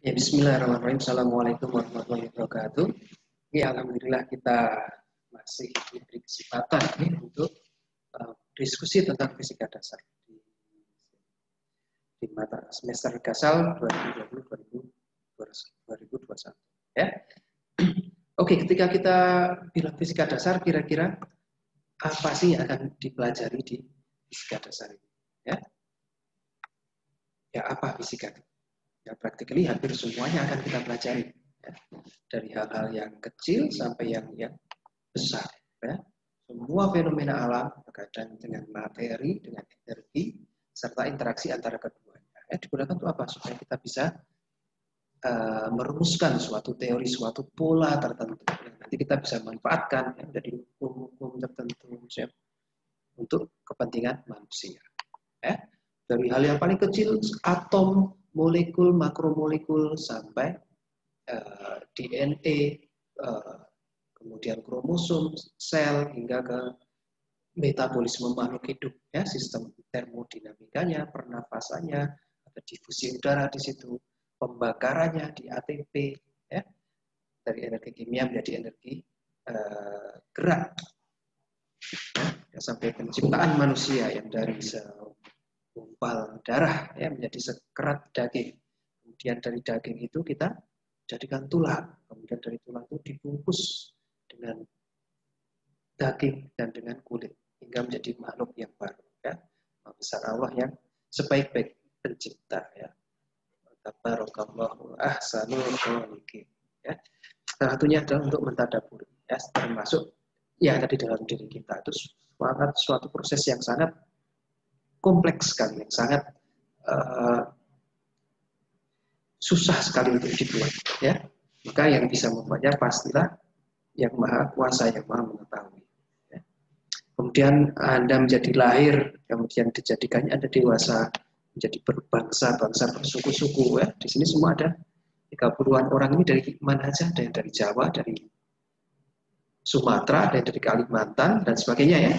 Ya, bismillahirrahmanirrahim. Assalamualaikum warahmatullahi wabarakatuh. Ya, alhamdulillah kita masih diberi kesempatan untuk diskusi tentang fisika dasar di mata semester Gasal 2020-2021. Ya. Oke, ketika kita bilang fisika dasar, kira-kira apa sih yang akan dipelajari di fisika dasar ini? Ya, apa fisika? Ya, practically hampir semuanya akan kita pelajari. Ya. Dari hal-hal yang kecil sampai yang besar. Ya. Semua fenomena alam berkaitan dengan materi, dengan energi, serta interaksi antara keduanya. Ya, digunakan untuk apa? Supaya kita bisa merumuskan suatu teori, suatu pola tertentu. Nanti kita bisa manfaatkan ya, dari hukum-hukum tertentu ya, untuk kepentingan manusia. Ya. Dari hal yang paling kecil, atom, molekul, makromolekul, sampai DNA, kemudian kromosom, sel, hingga ke metabolisme makhluk hidup, ya, sistem termodinamikanya, pernafasannya, ada difusi udara di situ, pembakarannya di ATP, ya, dari energi kimia menjadi energi gerak, ya, sampai penciptaan manusia yang dari segumpal darah ya, menjadi sekerat daging. Kemudian dari daging itu kita jadikan tulang, kemudian dari tulang itu dibungkus dengan daging dan dengan kulit hingga menjadi makhluk yang baru. Ya. Besar Allah yang sebaik-baik pencipta. Ya. Tabarakallahu ahsanul khaliqin. Ya. Salah satunya adalah untuk mentadaburi. Ya, termasuk yang ada di dalam diri kita itu suatu proses yang sangat kompleks sekali, yang sangat susah sekali untuk dibuat. Ya. Maka yang bisa membuatnya pastilah yang maha kuasa, yang maha mengetahui. Ya. Kemudian Anda menjadi lahir, kemudian dijadikannya Anda dewasa, menjadi berbangsa-bangsa, bersuku-suku. Ya. Di sini semua ada 30-an orang ini dari mana saja, ada yang dari Jawa, dari Sumatera, ada yang dari Kalimantan, dan sebagainya ya.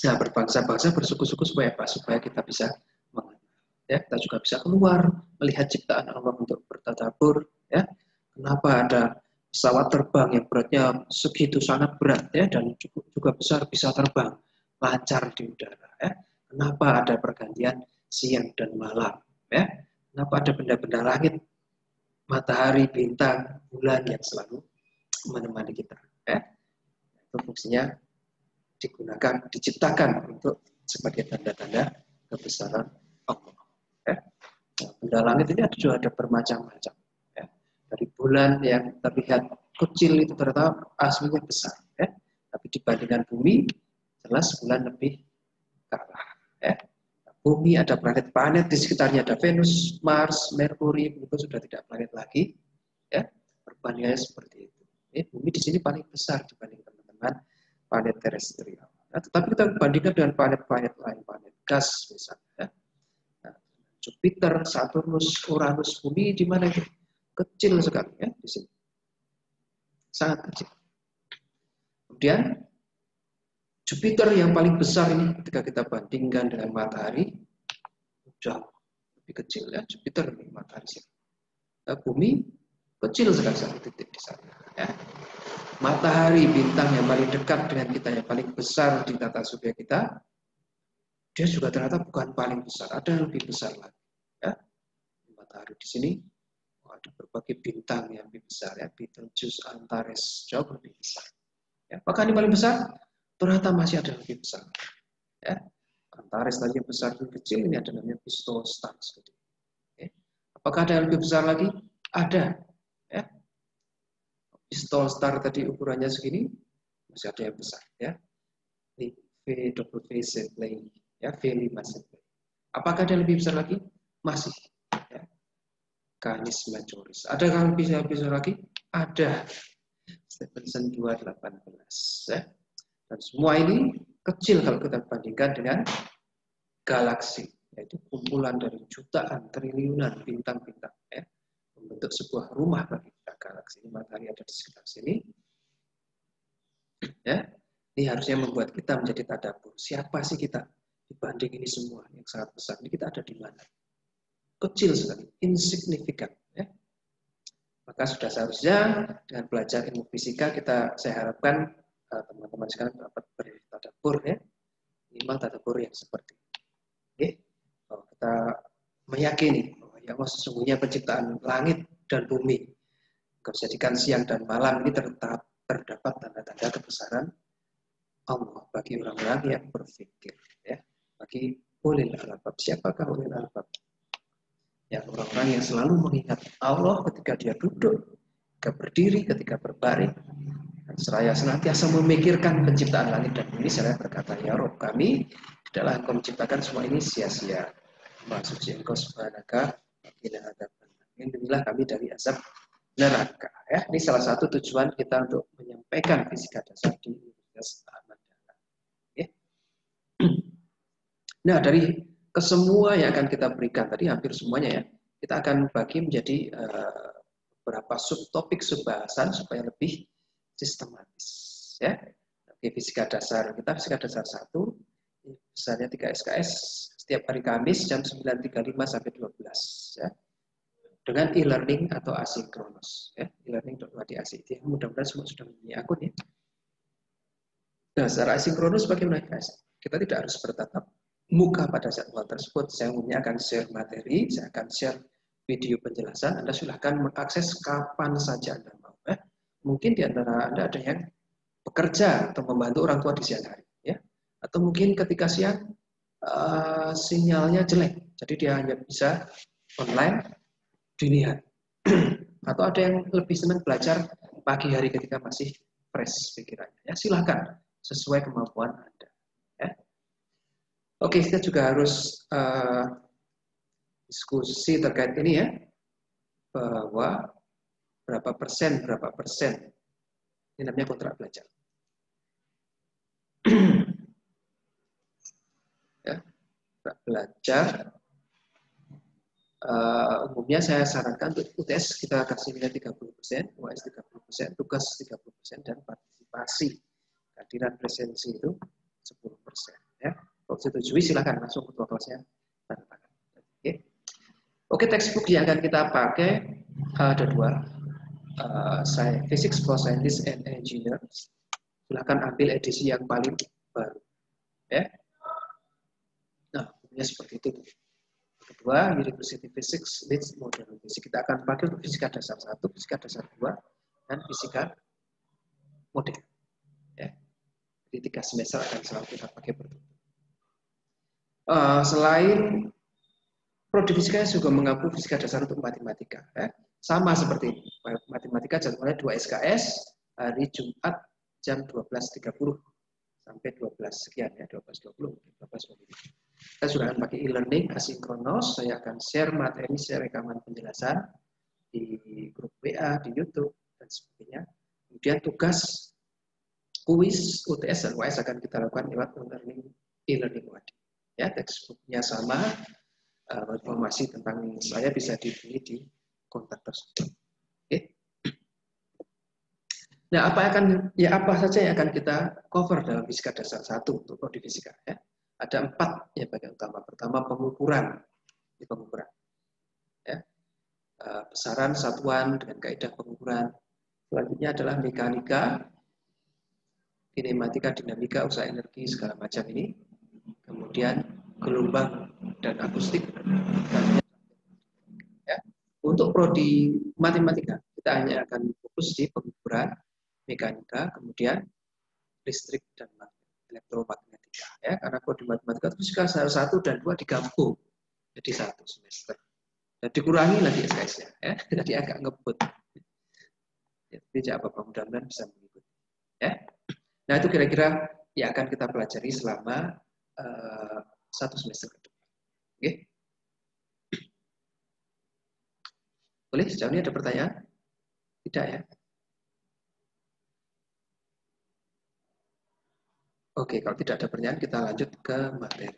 Nah, berbangsa-bangsa, bersuku-suku supaya apa? Supaya kita bisa mengenal. Ya, kita juga bisa keluar, melihat ciptaan Allah untuk bertadabur. Ya. Kenapa ada pesawat terbang yang beratnya segitu sangat berat ya, dan cukup juga besar, bisa terbang lancar di udara. Ya. Kenapa ada pergantian siang dan malam? Ya. Kenapa ada benda-benda langit, matahari, bintang, bulan yang selalu menemani kita? Ya. Itu fungsinya digunakan, diciptakan untuk sebagai tanda-tanda kebesaran Allah. Ya. Nah, benda langit ini ada bermacam-macam. Ya. Dari bulan yang terlihat kecil itu ternyata aslinya besar. Ya. Tapi dibandingkan bumi, jelas bulan lebih kalah. Ya. Nah, bumi ada planet-planet di sekitarnya, ada Venus, Mars, Merkuri, itu sudah tidak planet lagi. Ya. Perbandingannya seperti itu. Bumi di sini paling besar dibanding teman-teman planet terestrial. Nah, tetapi kita bandingkan dengan planet-planet lain, planet gas misalnya. Nah, Jupiter, Saturnus, Uranus, Bumi di mana itu kecil sekali ya di sini, sangat kecil. Kemudian Jupiter yang paling besar ini ketika kita bandingkan dengan Matahari jauh lebih kecil ya, Jupiter ini Matahari sini. Nah, Bumi kecil sekali satu titik di sana. Ya. Matahari, bintang yang paling dekat dengan kita, yang paling besar di tata surya kita, dia juga ternyata bukan paling besar, ada yang lebih besar lagi. Ya. Matahari di sini ada berbagai bintang yang lebih besar, ya. Betelgeuse, Antares, jauh lebih besar. Ya. Apakah ini paling besar? Ternyata masih ada yang lebih besar. Ya. Antares tadi yang besar dan kecil, ini ada namanya Pistol Stars. Ya. Apakah ada yang lebih besar lagi? Ada. Ya. Pistol Star tadi ukurannya segini, masih ada yang besar. Ya. Ini VWZ lagi, ya, V5 Zeppelin. Apakah ada yang lebih besar lagi? Masih. Ya. Canis Majoris. Ada yang lebih besar lagi? Ada. Stephenson 218. Ya. Dan semua ini kecil kalau kita bandingkan dengan galaksi, yaitu kumpulan dari jutaan, triliunan bintang-bintang. Ya. Membentuk sebuah rumah bagi kita. Galaksi ini, matahari ada di sekitar sini. Ya, ini harusnya membuat kita menjadi tadabbur. Siapa sih kita dibanding ini semua yang sangat besar? Ini kita ada di mana? Kecil sekali, insignifikan. Ya. Maka sudah seharusnya dengan belajar ilmu fisika saya harapkan teman-teman sekarang dapat bertadabbur ya, minimal tadabbur yang seperti ini. Oke, bahwa kita meyakini bahwa ya Allah sesungguhnya penciptaan langit dan bumi, kejadian siang dan malam ini terdapat tanda-tanda kebesaran Allah bagi orang-orang yang berpikir ya, bagi ulil albab. Siapakah ulil albab? Ya, orang-orang yang selalu mengingat Allah ketika dia duduk, ketika berdiri, ketika berbaring, dan seraya senantiasa memikirkan penciptaan langit dan bumi. Saya berkata, ya Rob kami, tidaklah engkau menciptakan semua ini sia-sia. Maha suci engkau subhanaka, lindungilah kami dari azab neraka. Ya, ini salah satu tujuan kita untuk menyampaikan fisika dasar di Universitas Ahmad Dahlan. Ya. Nah, dari kesemua yang akan kita berikan tadi, hampir semuanya ya, kita akan bagi menjadi beberapa subtopik, subbahasan supaya lebih sistematis. Ya, oke, fisika dasar kita fisika dasar 1, besarnya 3 SKS setiap hari Kamis jam 9.35 sampai 12 ya. Dengan e-learning atau asinkronus ya, e-learning.wadi.ac. Mudah-mudahan semua sudah mempunyai akun ya. Nah, secara asinkronus bagaimana guys? Kita tidak harus bertatap muka pada jadwal tersebut. Saya umumnya akan share materi, saya akan share video penjelasan. Anda silahkan mengakses kapan saja Anda mau. Mungkin di antara Anda ada yang bekerja atau membantu orang tua di siang hari, ya. Atau mungkin ketika siang sinyalnya jelek, jadi dia hanya bisa online dilihat. Atau ada yang lebih senang belajar pagi hari ketika masih fresh pikirannya. Ya, silahkan sesuai kemampuan Anda. Ya. Oke, kita juga harus diskusi terkait ini ya, bahwa berapa persen, ini namanya kontrak belajar. Ya, kontrak belajar, umumnya saya sarankan untuk UTS kita kasih nilai 30%, UAS 30%, tugas 30%, dan partisipasi kehadiran presensi itu 10%. Ya. Kalau setujui silakan langsung ketua kelasnya tanda tangan. Oke, textbook yang akan kita pakai ada 2, Physics for Scientists and Engineers. Silakan ambil edisi yang paling baru. Ya. Nah, umumnya seperti itu. Kedua, University Physics Leads Modern Physics. Kita akan pakai untuk fisika dasar 1, fisika dasar 2, dan fisika modern. Ya. Jadi 3 semester akan selalu kita pakai berturut-turut. Selain prodi fisika juga mengaku fisika dasar untuk matematika. Ya. Sama seperti ini. Matematika jadwalnya 2 SKS hari Jumat jam 12.30 sampai 12 sekian ya, 12.20, 12.20. Kita sudah akan pakai e-learning asinkronus. Saya akan share materi, share rekaman penjelasan di grup WA, di YouTube, dan sebagainya. Kemudian tugas kuis, UTS, dan UAS akan kita lakukan lewat e-learning Wadi. Ya, textbooknya sama, informasi tentang saya bisa dihubungi di kontak tersebut. Oke. Nah, apa saja yang akan kita cover dalam fisika dasar 1 untuk prodi fisika ya? Ada 4 ya bagian utama. Pertama pengukuran, ya. Besaran satuan dengan kaidah pengukuran. Selanjutnya adalah mekanika, kinematika, dinamika, usaha energi segala macam ini. Kemudian gelombang dan akustik. Ya. Untuk prodi matematika kita hanya akan fokus di pengukuran, mekanika, kemudian listrik dan elektromagnetika. Ya, karena prodi matematika itu fisika 1 dan 2 digabung jadi 1 semester. Dan dikurangi lagi SKS-nya, ya. Jadi agak ngebut. Ya, tidak apa-apa, mudah-mudahan bisa mengikuti. Ya. Nah, itu kira-kira yang akan kita pelajari selama 1 semester ke depan. Oke. Boleh, sejauh ini ada pertanyaan? Tidak ya? Oke, kalau tidak ada pertanyaan, kita lanjut ke materi.